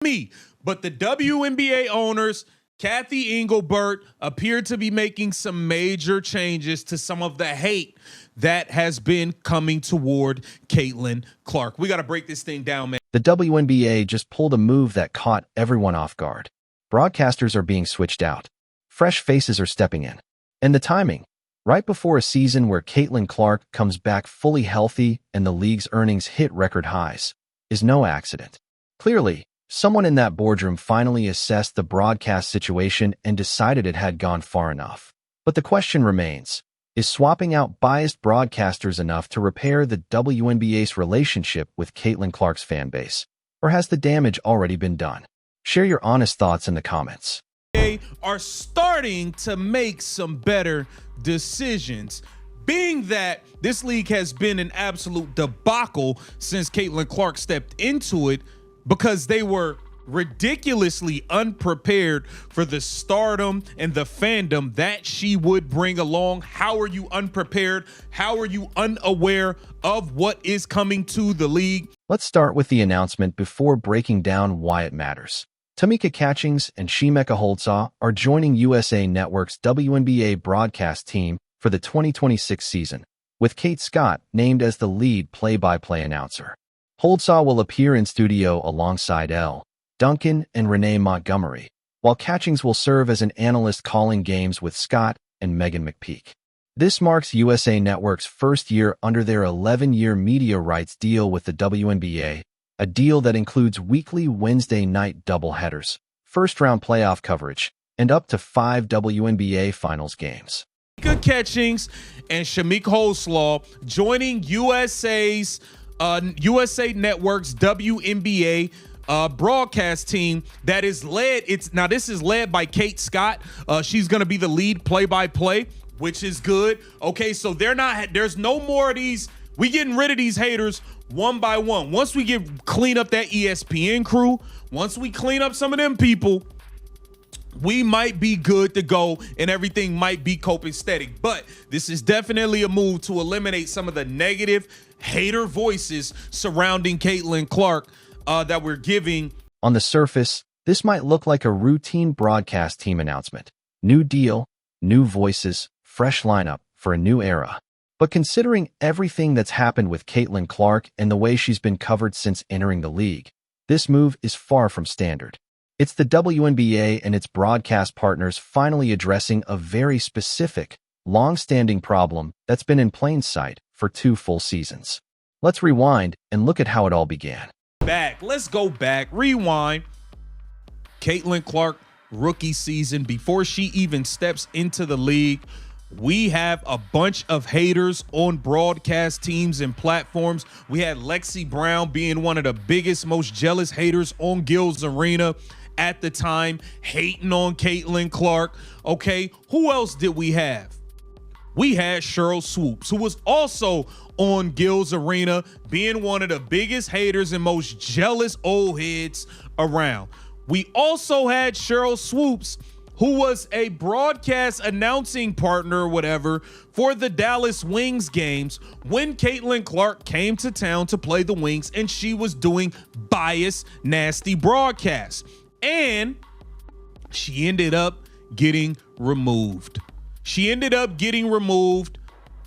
me. But the WNBA owners, Kathy Engelbert, appear to be making some major changes to some of the hate that has been coming toward Caitlin Clark. We got to break this thing down, man. The WNBA just pulled a move that caught everyone off guard. Broadcasters are being switched out. Fresh faces are stepping in. And the timing, right before a season where Caitlin Clark comes back fully healthy and the league's earnings hit record highs, is no accident. Clearly, someone in that boardroom finally assessed the broadcast situation and decided it had gone far enough. But the question remains, is swapping out biased broadcasters enough to repair the WNBA's relationship with Caitlin Clark's fanbase? Or has the damage already been done? Share your honest thoughts in the comments. They are starting to make some better decisions. Being that this league has been an absolute debacle since Caitlin Clark stepped into it because they were ridiculously unprepared for the stardom and the fandom that she would bring along. How are you unprepared? How are you unaware of what is coming to the league? Let's start with the announcement before breaking down why it matters. Tamika Catchings and Shemeka Holdshaw are joining USA Network's WNBA broadcast team for the 2026 season, with Kate Scott named as the lead play-by-play announcer. Holdshaw will appear in studio alongside Elle Duncan and Renee Montgomery, while Catchings will serve as an analyst calling games with Scott and Megan McPeak. This marks USA Network's first year under their 11-year media rights deal with the WNBA, a deal that includes weekly Wednesday night doubleheaders, first-round playoff coverage, and up to 5 WNBA Finals games. Tamika Catchings and Shemeka Holdshaw joining USA Network's WNBA broadcast team that is led. This is led by Kate Scott. She's going to be the lead play-by-play, which is good. Okay, so there's no more of these. We getting rid of these haters one by one. Once we clean up that ESPN crew, once we clean up some of them people, we might be good to go and everything might be copacetic. But this is definitely a move to eliminate some of the negative hater voices surrounding Caitlin Clark that we're giving. On the surface, this might look like a routine broadcast team announcement. New deal, new voices, fresh lineup for a new era. But considering everything that's happened with Caitlin Clark and the way she's been covered since entering the league, this move is far from standard. It's the WNBA and its broadcast partners finally addressing a very specific, long-standing problem that's been in plain sight for 2 full seasons. Let's rewind and look at how it all began. Let's go back, rewind. Caitlin Clark, rookie season, before she even steps into the league, we have a bunch of haters on broadcast teams and platforms. We had Lexi Brown being one of the biggest, most jealous haters on Gil's Arena at the time, hating on Caitlin Clark. Okay, who else did we have? We had Cheryl Swoops, who was also on Gil's Arena, being one of the biggest haters and most jealous old heads around. We also had Cheryl Swoops, who was a broadcast announcing partner or whatever for the Dallas Wings games when Caitlin Clark came to town to play the Wings, and she was doing biased, nasty broadcasts. And she ended up getting removed. She ended up getting removed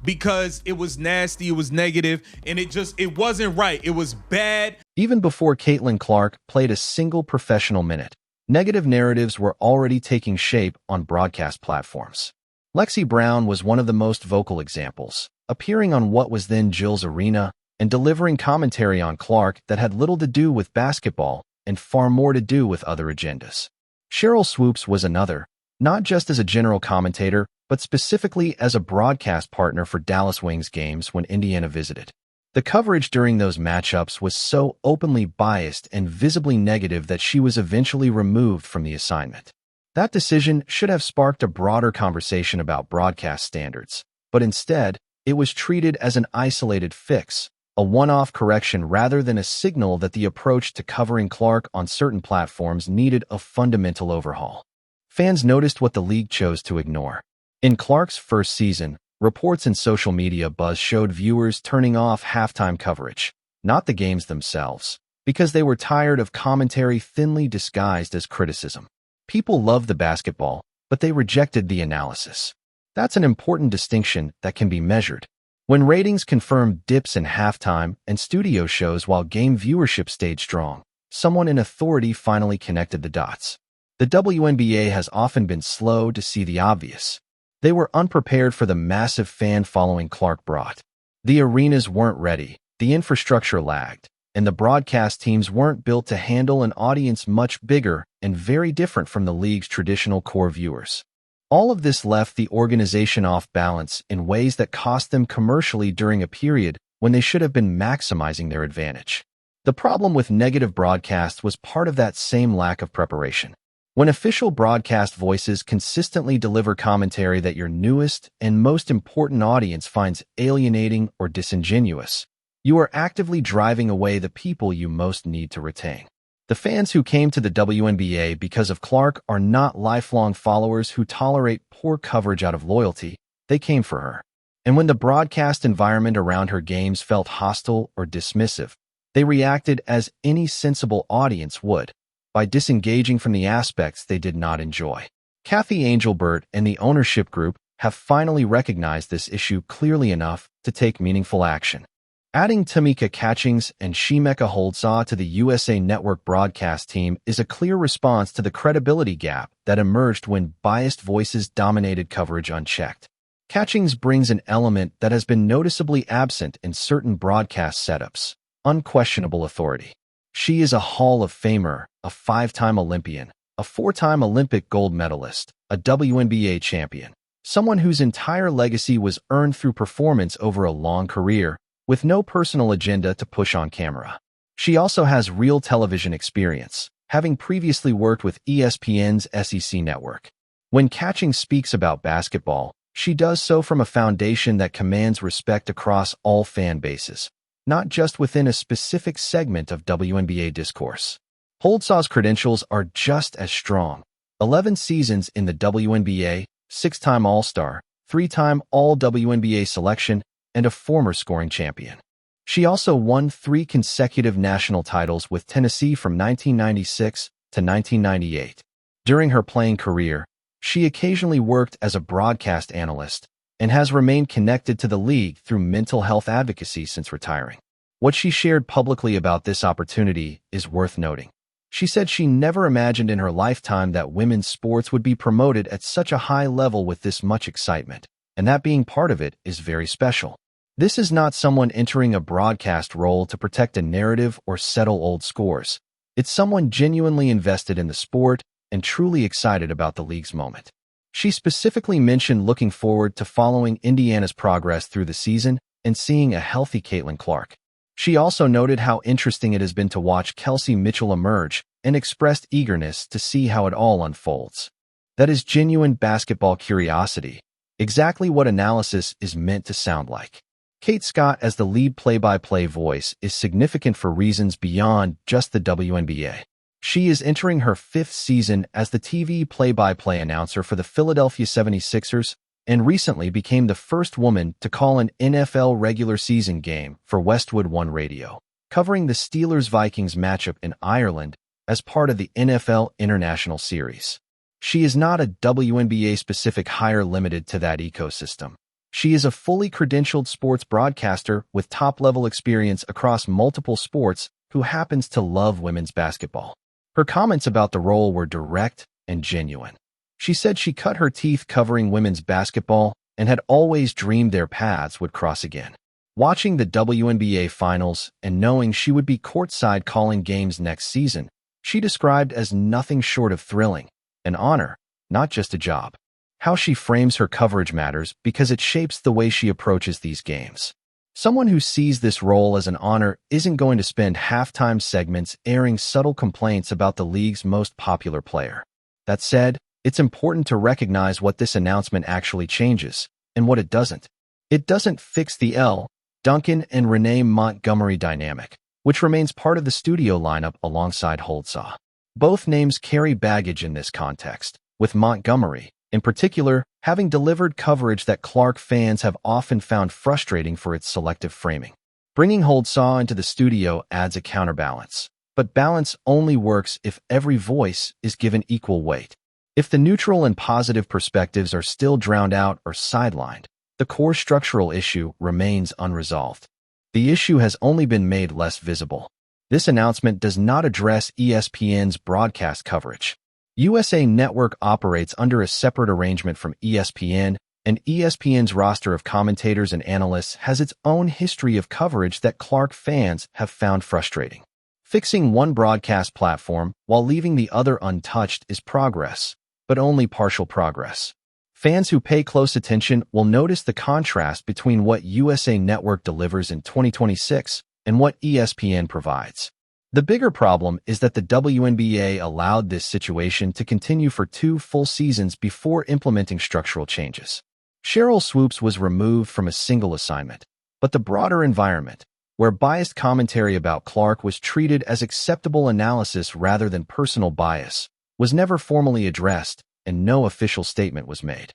because it was nasty, it was negative, and it wasn't right. It was bad. Even before Caitlin Clark played a single professional minute, negative narratives were already taking shape on broadcast platforms. Lexi Brown was one of the most vocal examples, appearing on what was then Gil's Arena and delivering commentary on Clark that had little to do with basketball and far more to do with other agendas. Cheryl Swoops was another, not just as a general commentator, but specifically as a broadcast partner for Dallas Wings games when Indiana visited. The coverage during those matchups was so openly biased and visibly negative that she was eventually removed from the assignment. That decision should have sparked a broader conversation about broadcast standards, but instead, it was treated as an isolated fix, a one-off correction rather than a signal that the approach to covering Clark on certain platforms needed a fundamental overhaul. Fans noticed what the league chose to ignore. In Clark's first season, reports and social media buzz showed viewers turning off halftime coverage, not the games themselves, because they were tired of commentary thinly disguised as criticism. People loved the basketball, but they rejected the analysis. That's an important distinction that can be measured. When ratings confirmed dips in halftime and studio shows while game viewership stayed strong, someone in authority finally connected the dots. The WNBA has often been slow to see the obvious. They were unprepared for the massive fan following Clark brought. The arenas weren't ready, the infrastructure lagged, and the broadcast teams weren't built to handle an audience much bigger and very different from the league's traditional core viewers. All of this left the organization off balance in ways that cost them commercially during a period when they should have been maximizing their advantage. The problem with negative broadcast was part of that same lack of preparation. When official broadcast voices consistently deliver commentary that your newest and most important audience finds alienating or disingenuous, you are actively driving away the people you most need to retain. The fans who came to the WNBA because of Clark are not lifelong followers who tolerate poor coverage out of loyalty. They came for her. And when the broadcast environment around her games felt hostile or dismissive, they reacted as any sensible audience would, by disengaging from the aspects they did not enjoy. Kathy Angelbert and the ownership group have finally recognized this issue clearly enough to take meaningful action. Adding Tamika Catchings and Shemeka Holdsaw to the USA Network broadcast team is a clear response to the credibility gap that emerged when biased voices dominated coverage unchecked. Catchings brings an element that has been noticeably absent in certain broadcast setups: unquestionable authority. She is a Hall of Famer, a 5-time Olympian, a 4-time Olympic gold medalist, a WNBA champion, someone whose entire legacy was earned through performance over a long career, with no personal agenda to push on camera. She also has real television experience, having previously worked with ESPN's SEC network. When Catchings speaks about basketball, she does so from a foundation that commands respect across all fan bases, not just within a specific segment of WNBA discourse. Holdsaw's credentials are just as strong: 11 seasons in the WNBA, 6-time All-Star, 3-time All-WNBA selection, and a former scoring champion. She also won 3 consecutive national titles with Tennessee from 1996 to 1998. During her playing career, she occasionally worked as a broadcast analyst and has remained connected to the league through mental health advocacy since retiring. What she shared publicly about this opportunity is worth noting. She said she never imagined in her lifetime that women's sports would be promoted at such a high level with this much excitement, and that being part of it is very special. This is not someone entering a broadcast role to protect a narrative or settle old scores. It's someone genuinely invested in the sport and truly excited about the league's moment. She specifically mentioned looking forward to following Indiana's progress through the season and seeing a healthy Caitlin Clark. She also noted how interesting it has been to watch Kelsey Mitchell emerge and expressed eagerness to see how it all unfolds. That is genuine basketball curiosity, exactly what analysis is meant to sound like. Kate Scott as the lead play-by-play voice is significant for reasons beyond just the WNBA. She is entering her 5th season as the TV play-by-play announcer for the Philadelphia 76ers and recently became the first woman to call an NFL regular season game for Westwood One Radio, covering the Steelers-Vikings matchup in Ireland as part of the NFL International Series. She is not a WNBA-specific hire limited to that ecosystem. She is a fully credentialed sports broadcaster with top-level experience across multiple sports who happens to love women's basketball. Her comments about the role were direct and genuine. She said she cut her teeth covering women's basketball and had always dreamed their paths would cross again. Watching the WNBA Finals and knowing she would be courtside calling games next season, she described as nothing short of thrilling, an honor, not just a job. How she frames her coverage matters because it shapes the way she approaches these games. Someone who sees this role as an honor isn't going to spend halftime segments airing subtle complaints about the league's most popular player. That said, it's important to recognize what this announcement actually changes and what it doesn't. It doesn't fix the L. Duncan and Renee Montgomery dynamic, which remains part of the studio lineup alongside Holdsaw. Both names carry baggage in this context, with Montgomery, in particular, having delivered coverage that Clark fans have often found frustrating for its selective framing. Bringing Holdsaw into the studio adds a counterbalance. But balance only works if every voice is given equal weight. If the neutral and positive perspectives are still drowned out or sidelined, the core structural issue remains unresolved. The issue has only been made less visible. This announcement does not address ESPN's broadcast coverage. USA Network operates under a separate arrangement from ESPN, and ESPN's roster of commentators and analysts has its own history of coverage that Clark fans have found frustrating. Fixing one broadcast platform while leaving the other untouched is progress, but only partial progress. Fans who pay close attention will notice the contrast between what USA Network delivers in 2026 and what ESPN provides. The bigger problem is that the WNBA allowed this situation to continue for 2 full seasons before implementing structural changes. Cheryl Swoops was removed from a single assignment, but the broader environment, where biased commentary about Clark was treated as acceptable analysis rather than personal bias, was never formally addressed, and no official statement was made.